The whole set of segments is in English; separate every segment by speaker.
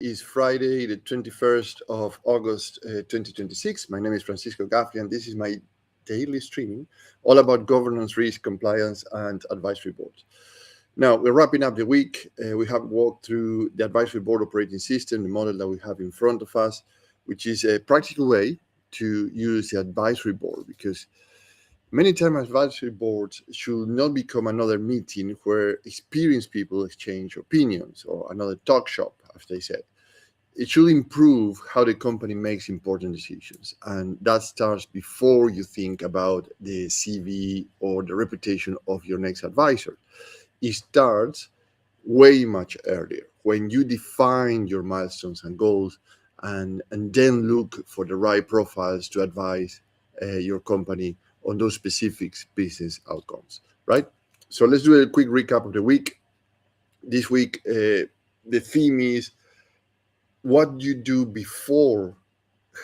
Speaker 1: is Friday, the 21st of August, 2026. My name is Francisco Gaffney, and this is my daily streaming all about governance, risk, compliance, and advisory boards. Now, we're wrapping up the week. We have walked through the advisory board operating system, the model that we have in front of us, which is a practical way to use the advisory board, because many times advisory boards should not become another meeting where experienced people exchange opinions, or another talk shop, as they say. It should improve how the company makes important decisions. And that starts before you think about the CV or the reputation of your next advisor. It starts way much earlier when you define your milestones and goals, and then look for the right profiles to advise your company on those specific business outcomes, right? So let's do a quick recap of the week. This week, the theme is what you do before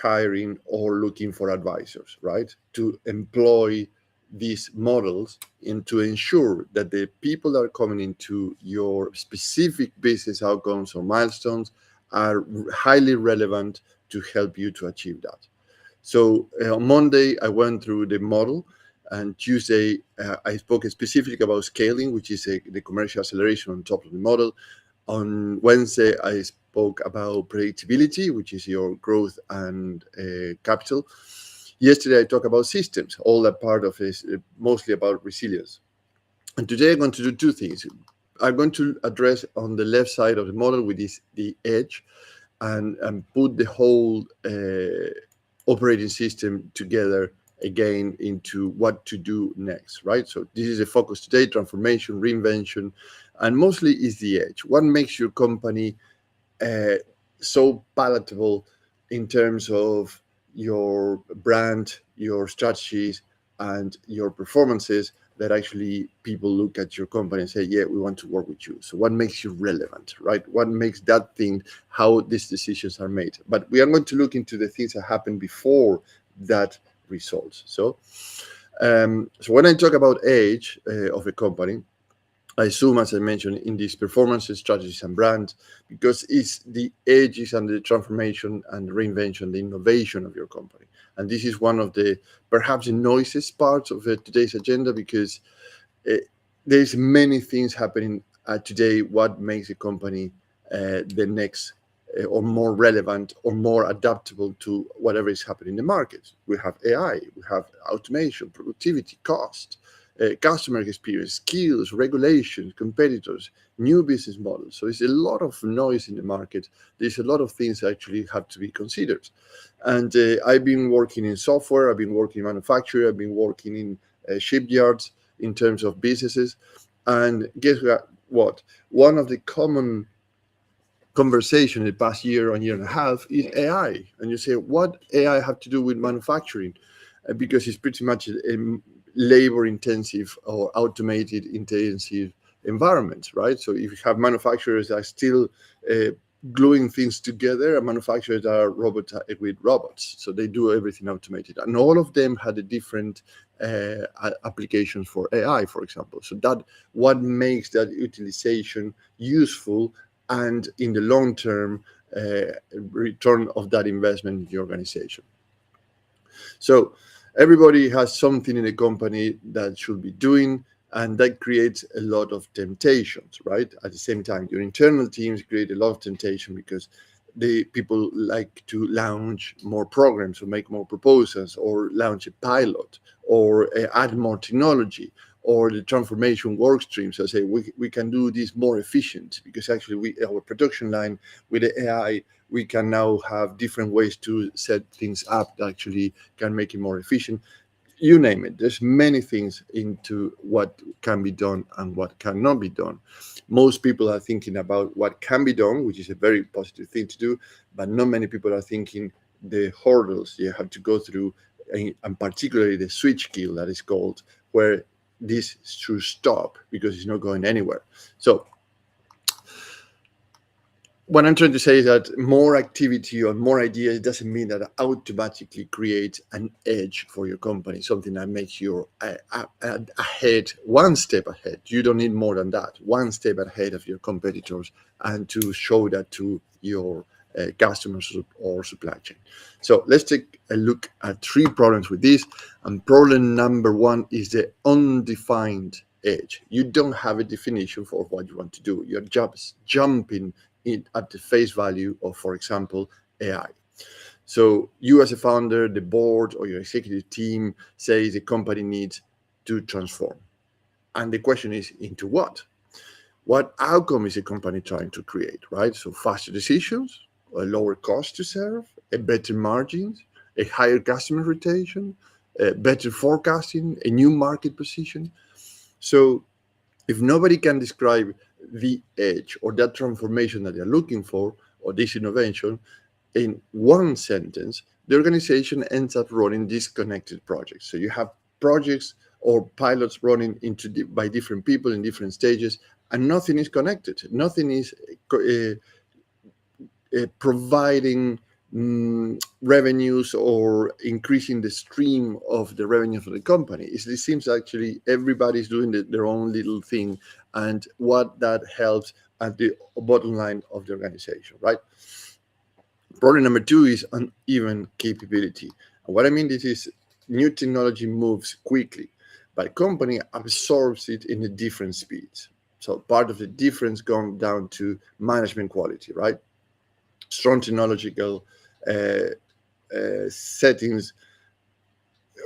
Speaker 1: hiring or looking for advisors, right? To employ these models and to ensure that the people that are coming into your specific business outcomes or milestones are highly relevant to help you to achieve that. So on Monday, I went through the model, and Tuesday, I spoke specifically about scaling, which is the commercial acceleration on top of the model. On Wednesday, I spoke about predictability, which is your growth and capital. Yesterday, I talked about systems. All that part of it is mostly about resilience. And today, I'm going to do two things. I'm going to address on the left side of the model, which is the edge, and put the whole operating system together again into what to do next, right? So this is a focus today: transformation, reinvention, and mostly is the edge. What makes your company so palatable in terms of your brand, your strategies, and your performances, that actually people look at your company and say, yeah, we want to work with you. So what makes you relevant, right? What makes that thing, how these decisions are made? But we are going to look into the things that happen before that results. So when I talk about age of a company, I assume, as I mentioned, in these performances, strategies, and brand, because it's the edges and the transformation and reinvention, the innovation of your company. And this is one of the perhaps the noisiest parts of today's agenda, because there's many things happening today. What makes a company the next or more relevant or more adaptable to whatever is happening in the market? We have AI, we have automation, productivity, cost, customer experience, skills, regulations, competitors, new business models. So it's a lot of noise in the market. There's a lot of things that actually have to be considered. And I've been working in software, I've been working in manufacturing, I've been working in shipyards in terms of businesses. And guess what? One of the common conversation in the past year and a half is AI. And you say, what AI have to do with manufacturing? Because it's pretty much a labor intensive or automated intensive environment, right? So if you have manufacturers that are still gluing things together, and manufacturers that are with robots, so they do everything automated, and all of them had a different applications for AI, for example. So that what makes that utilization useful, and in the long term return of that investment in the organization. So everybody has something in the company that should be doing, and that creates a lot of temptations, right? At the same time, your internal teams create a lot of temptation, because the people like to launch more programs or make more proposals or launch a pilot or add more technology, or the transformation work streams. So say we can do this more efficient, because actually our production line with the AI, we can now have different ways to set things up that actually can make it more efficient. You name it. There's many things into what can be done and what cannot be done. Most people are thinking about what can be done, which is a very positive thing to do, but not many people are thinking the hurdles you have to go through, and particularly the switch kill that is called, where this should stop because it's not going anywhere. So what I'm trying to say is that more activity or more ideas doesn't mean that it automatically creates an edge for your company, something that makes you ahead, one step ahead. You don't need more than that, one step ahead of your competitors, and to show that to your customers or supply chain. So let's take a look at 3 problems with this. And problem number 1 is the undefined edge. You don't have a definition for what you want to do. You're just jumping in at the face value of, for example, AI. So you as a founder, the board, or your executive team says the company needs to transform. And the question is, into what? What outcome is a company trying to create, right? So faster decisions, a lower cost to serve, a better margins, a higher customer retention, better forecasting, a new market position. So if nobody can describe the edge or that transformation that they're looking for, or this innovation, in one sentence, the organization ends up running disconnected projects. So you have projects or pilots running by different people in different stages, and nothing is connected. Nothing is providing revenues or increasing the stream of the revenue for the company. It seems actually everybody's doing their own little thing, and what that helps at the bottom line of the organization, right? Problem number 2 is uneven capability. And what I mean this is new technology moves quickly, but company absorbs it in a different speeds. So part of the difference comes down to management quality, right? Strong technological settings.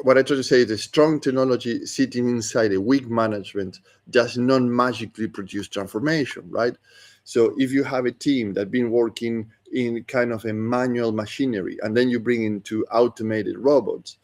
Speaker 1: What I try to say is the strong technology sitting inside a weak management does not magically produce transformation, right? So if you have a team that's been working in kind of a manual machinery, and then you bring into automated robots,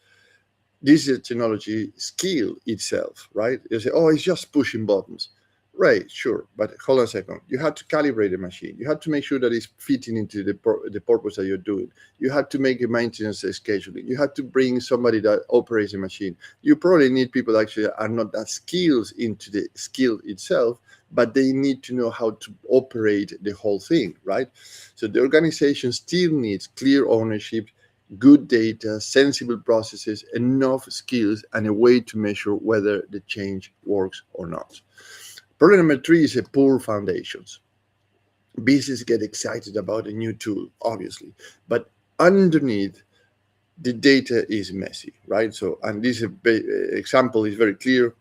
Speaker 1: this is a technology skill itself, right? You say, oh, it's just pushing buttons. Right, sure, but hold on a second. You have to calibrate the machine. You have to make sure that it's fitting into the purpose that you're doing. You have to make a maintenance scheduling. You have to bring somebody that operates the machine. You probably need people that actually are not that skilled into the skill itself, but they need to know how to operate the whole thing, right? So the organization still needs clear ownership, good data, sensible processes, enough skills, and a way to measure whether the change works or not. Problem number 3 is a poor foundations. Businesses get excited about a new tool, obviously, but underneath, the data is messy, right? So, and this example is very clear.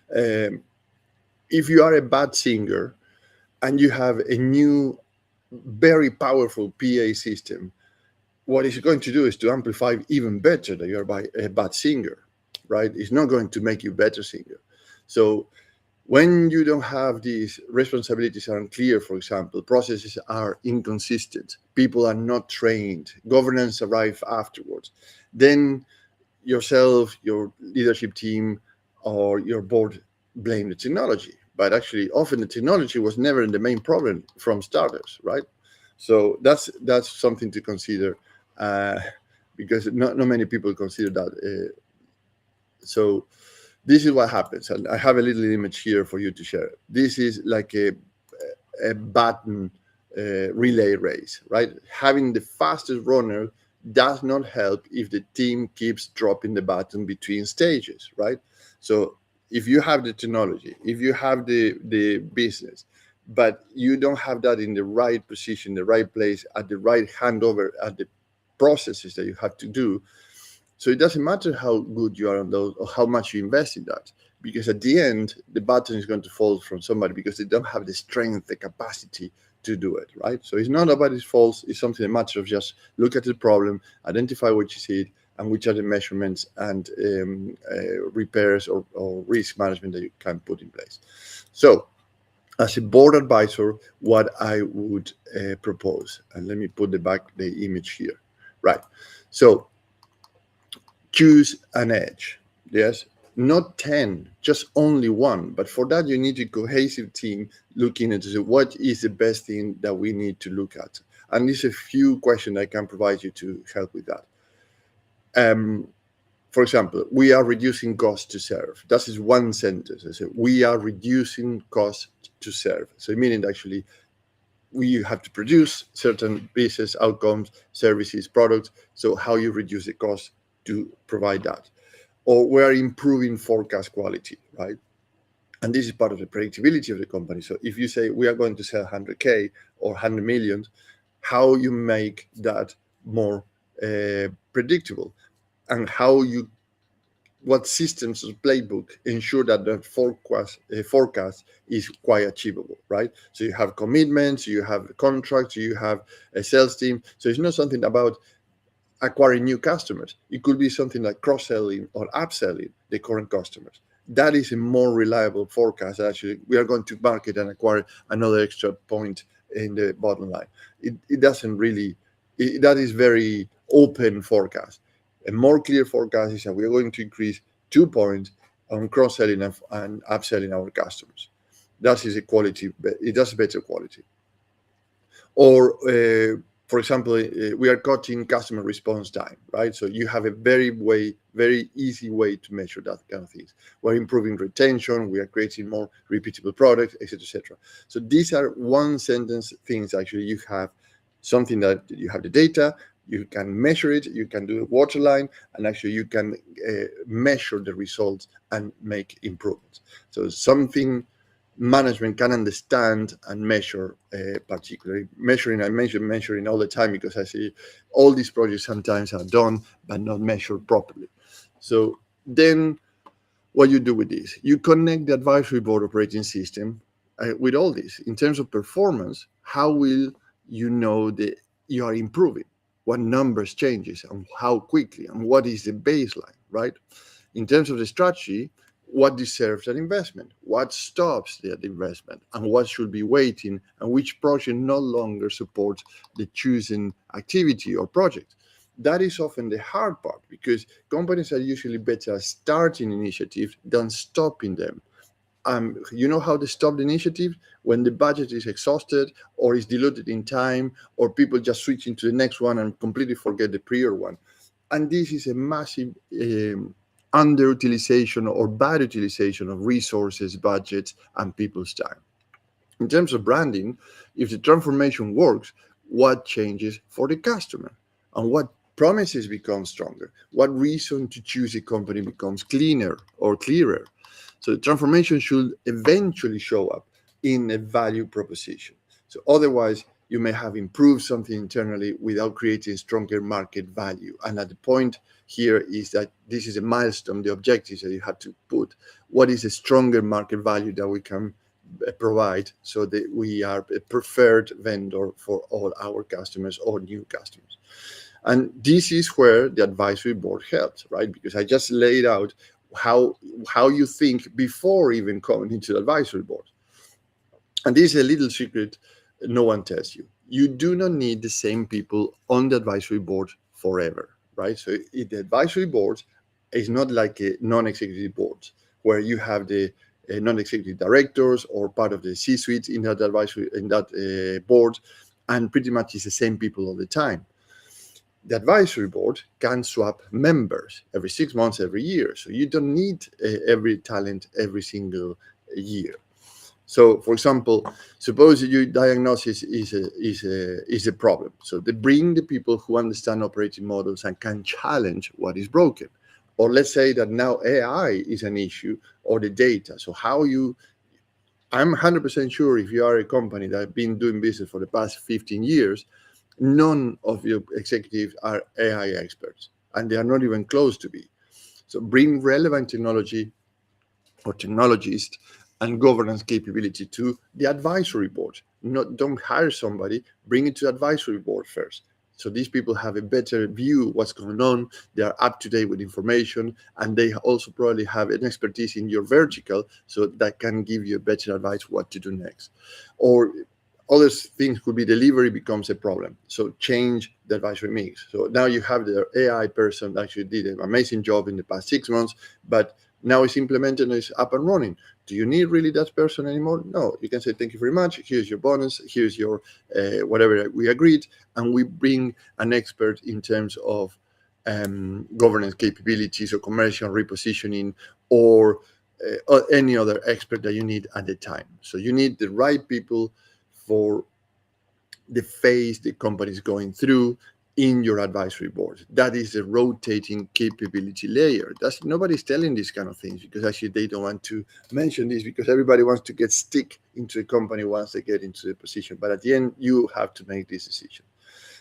Speaker 1: If you are a bad singer and you have a new, very powerful PA system, what it's going to do is to amplify even better that you're a bad singer, right? It's not going to make you a better singer. So when you don't have these responsibilities are unclear, for example, processes are inconsistent, people are not trained, governance arrive afterwards, then yourself, your leadership team, or your board blame the technology. But actually, often the technology was never the main problem from starters, right? So that's something to consider, because not many people consider that. So this is what happens, and I have a little image here for you to share. This is like a button relay race, right? Having the fastest runner does not help if the team keeps dropping the button between stages, right? So if you have the technology, if you have the business, but you don't have that in the right position, the right place, at the right handover, at the processes that you have to do, so it doesn't matter how good you are on those or how much you invest in that, because at the end, the button is going to fall from somebody because they don't have the strength, the capacity to do it, right? So it's not nobody's fault. It's something a matter of just look at the problem, identify what you see, and which are the measurements and repairs or risk management that you can put in place. So as a board advisor, what I would propose, and let me put the image here, right? So choose an edge. Yes, not 10, just only one. But for that, you need a cohesive team looking into what is the best thing that we need to look at. And there's a few questions I can provide you to help with that. For example, we are reducing cost to serve. That is one sentence. I say, we are reducing cost to serve. So meaning actually we have to produce certain business outcomes, services, products. So how you reduce the cost to provide that. Or we're improving forecast quality, right? And this is part of the predictability of the company. So if you say we are going to sell 100K or 100 million, how you make that more predictable, and how you what systems of playbook ensure that the forecast is quite achievable, right? So you have commitments, you have contracts, you have a sales team. So it's not something about acquiring new customers. It could be something like cross-selling or upselling the current customers. That is a more reliable forecast. Actually, we are going to market and acquire another extra point in the bottom line. It doesn't really, that is very open forecast. A more clear forecast is that we are going to increase 2 points on cross-selling and upselling our customers. That is a quality, it does better quality. Or for example, we are cutting customer response time, right? So you have a very easy way to measure that kind of things. We're improving retention, we are creating more repeatable products, etc., etc. So these are one sentence things. Actually, you have something that you have the data, you can measure it, you can do a waterline, and actually you can measure the results and make improvements. So something management can understand and measure, particularly measuring. I mention measuring all the time because I see all these projects sometimes are done but not measured properly. So then what you do with this, you connect the advisory board operating system with all this. In terms of performance, how will you know that you are improving? What numbers changes and how quickly, and what is the baseline, right? In terms of the strategy, what deserves an investment, what stops that investment, and what should be waiting, and which project no longer supports the chosen activity or project. That is often the hard part, because companies are usually better at starting initiatives than stopping them. You know how they stop the initiative? When the budget is exhausted or is diluted in time, or people just switch into the next one and completely forget the prior one. And this is a massive underutilization or bad utilization of resources, budgets, and people's time. In terms of branding, if the transformation works, what changes for the customer? And what promises become stronger? What reason to choose a company becomes cleaner or clearer? So the transformation should eventually show up in a value proposition. So otherwise, you may have improved something internally without creating stronger market value. And at the point here is that this is a milestone, the objectives that you have to put. What is a stronger market value that we can provide so that we are a preferred vendor for all our customers or new customers? And this is where the advisory board helps, right? Because I just laid out how you think before even coming into the advisory board. And this is a little secret no one tells you. You do not need the same people on the advisory board forever, right? So the advisory board is not like a non-executive board where you have the non-executive directors or part of the C-suite in that advisory board, and pretty much it's the same people all the time. The advisory board can swap members every 6 months, every year. So you don't need every talent every single year. So, for example, suppose your diagnosis is a problem. So they bring the people who understand operating models and can challenge what is broken. Or let's say that now AI is an issue, or the data. So I'm 100% sure if you are a company that has been doing business for the past 15 years, none of your executives are AI experts, and they are not even close to be. So bring relevant technology or technologists and governance capability to the advisory board. Don't hire somebody, bring it to the advisory board first. So these people have a better view of what's going on. They are up to date with information, and they also probably have an expertise in your vertical, so that can give you a better advice what to do next. Or other things could be delivery becomes a problem. So change the advisory mix. So now you have the AI person that actually did an amazing job in the past 6 months, but now it's implemented and it's up and running. Do you need really that person anymore? No, you can say, thank you very much. Here's your bonus. Here's your whatever we agreed. And we bring an expert in terms of governance capabilities or commercial repositioning, or any other expert that you need at the time. So you need the right people for the phase the company is going through, in your advisory board. That is the rotating capability layer. Nobody's telling these kind of things because actually they don't want to mention this because everybody wants to get stick into the company once they get into the position. But at the end, you have to make this decision.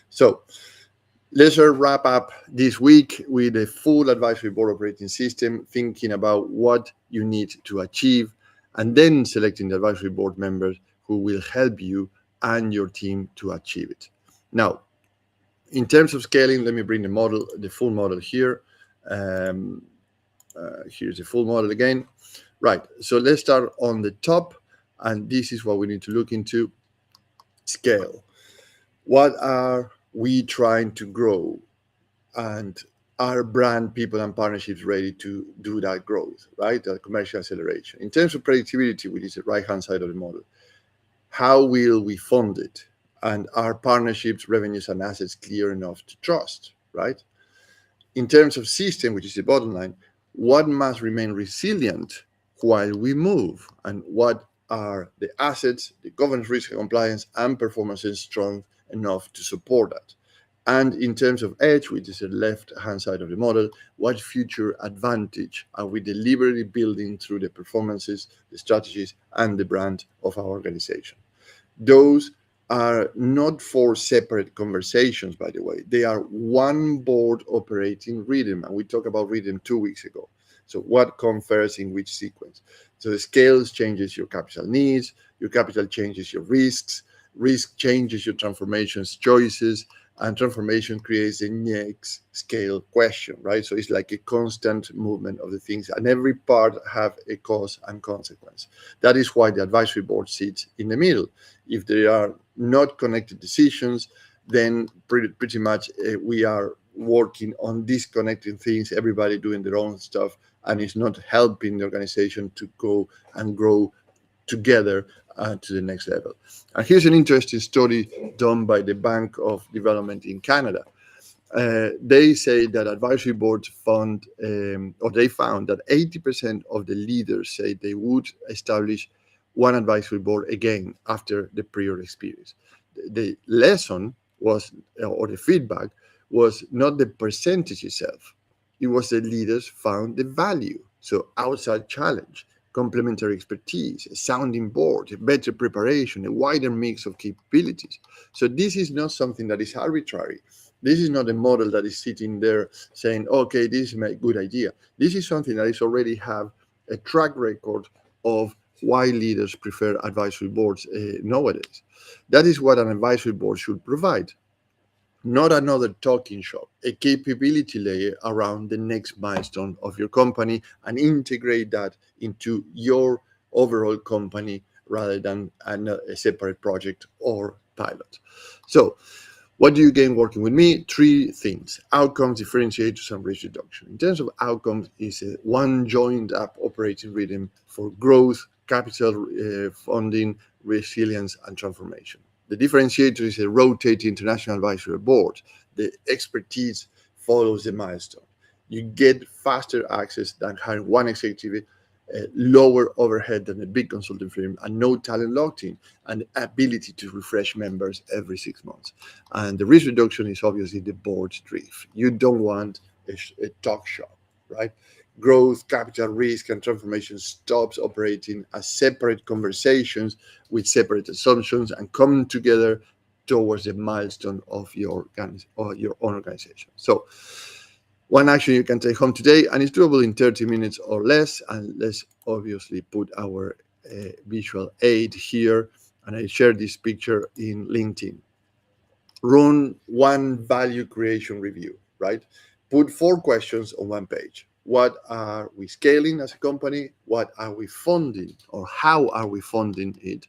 Speaker 1: So let's wrap up this week with a full advisory board operating system, thinking about what you need to achieve, and then selecting the advisory board members who will help you and your team to achieve it. Now, in terms of scaling, let me bring the full model here. Here's the full model again. Right, so let's start on the top, and this is what we need to look into: scale. What are we trying to grow? And are brand, people, and partnerships ready to do that growth, right? That commercial acceleration. In terms of predictability, which is the right-hand side of the model, how will we fund it? And are partnerships, revenues, and assets clear enough to trust, right? In terms of system, which is the bottom line, what must remain resilient while we move? And what are the assets, the governance, risk, compliance, and performances strong enough to support that? And in terms of edge, which is the left-hand side of the model, what future advantage are we deliberately building through the performances, the strategies, and the brand of our organization? Those are not four separate conversations, by the way. They are one board operating rhythm, and we talked about rhythm 2 weeks ago. So what comes first in which sequence? So the scales changes your capital needs, your capital changes your risks, risk changes your transformations choices, and transformation creates the next scale question, right? So it's like a constant movement of the things, and every part have a cause and consequence. That is why the advisory board sits in the middle. If there are not connected decisions, then pretty much we are working on disconnecting things, everybody doing their own stuff, and it's not helping the organization to go and grow together to the next level. And here's an interesting study done by the Bank of Development in Canada. They say that advisory boards found that 80% of the leaders say they would establish one advisory board again after the prior experience. The lesson was, or the feedback was not the percentage itself. It was the leaders found the value. So outside challenge, complementary expertise, a sounding board, a better preparation, a wider mix of capabilities. So this is not something that is arbitrary. This is not a model that is sitting there saying, okay, this is a good idea. This is something that is already have a track record of why leaders prefer advisory boards nowadays. That is what an advisory board should provide. Not another talking shop, a capability layer around the next milestone of your company and integrate that into your overall company rather than a separate project or pilot. So, what do you gain working with me? 3 things: outcomes, differentiators, and risk reduction. In terms of outcomes, is one joined up operating rhythm for growth, capital funding, resilience, and transformation. The differentiator is a rotating international advisory board. The expertise follows the milestone. You get faster access than having one executive, lower overhead than a big consulting firm, and no talent locked in, and the ability to refresh members every 6 months. And the risk reduction is obviously the board's drift. You don't want a talk shop, right? Growth, capital, risk, and transformation stops operating as separate conversations with separate assumptions and come together towards the milestone of your own organization. So one action you can take home today, and it's doable in 30 minutes or less. And let's obviously put our visual aid here. And I share this picture in LinkedIn. Run one value creation review, right? Put 4 questions on one page. What are we scaling as a company? What are we funding, or how are we funding it?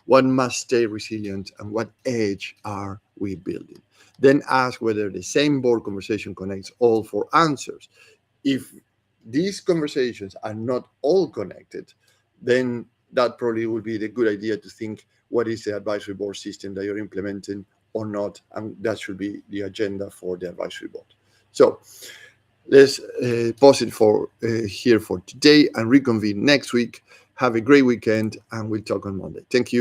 Speaker 1: What must stay resilient, and what edge are we building? Then ask whether the same board conversation connects all 4 answers. If these conversations are not all connected, then that probably would be the good idea to think what is the advisory board system that you're implementing or not, and that should be the agenda for the advisory board. So let's pause it for here for today and reconvene next week. Have a great weekend, and we'll talk on Monday. Thank you.